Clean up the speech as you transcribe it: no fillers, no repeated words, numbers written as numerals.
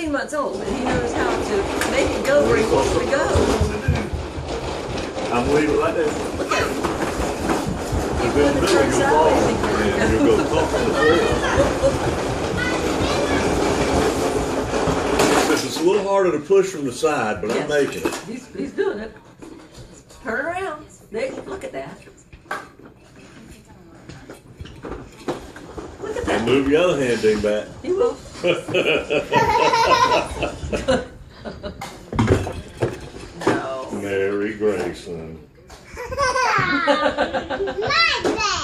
14 months old, and he knows how to make it go where he wants to go. I'm leaving like that. Look at him. If When it's it middle, turns you'll fall. sideways, he And can you'll go top to the floor. It's a little harder to push from the side, but I'm Yes. making it. He's doing it. Turn around. There, look at that. Look at And that. move your other hand, dingbat. He will. No. Mary Grayson. My bad.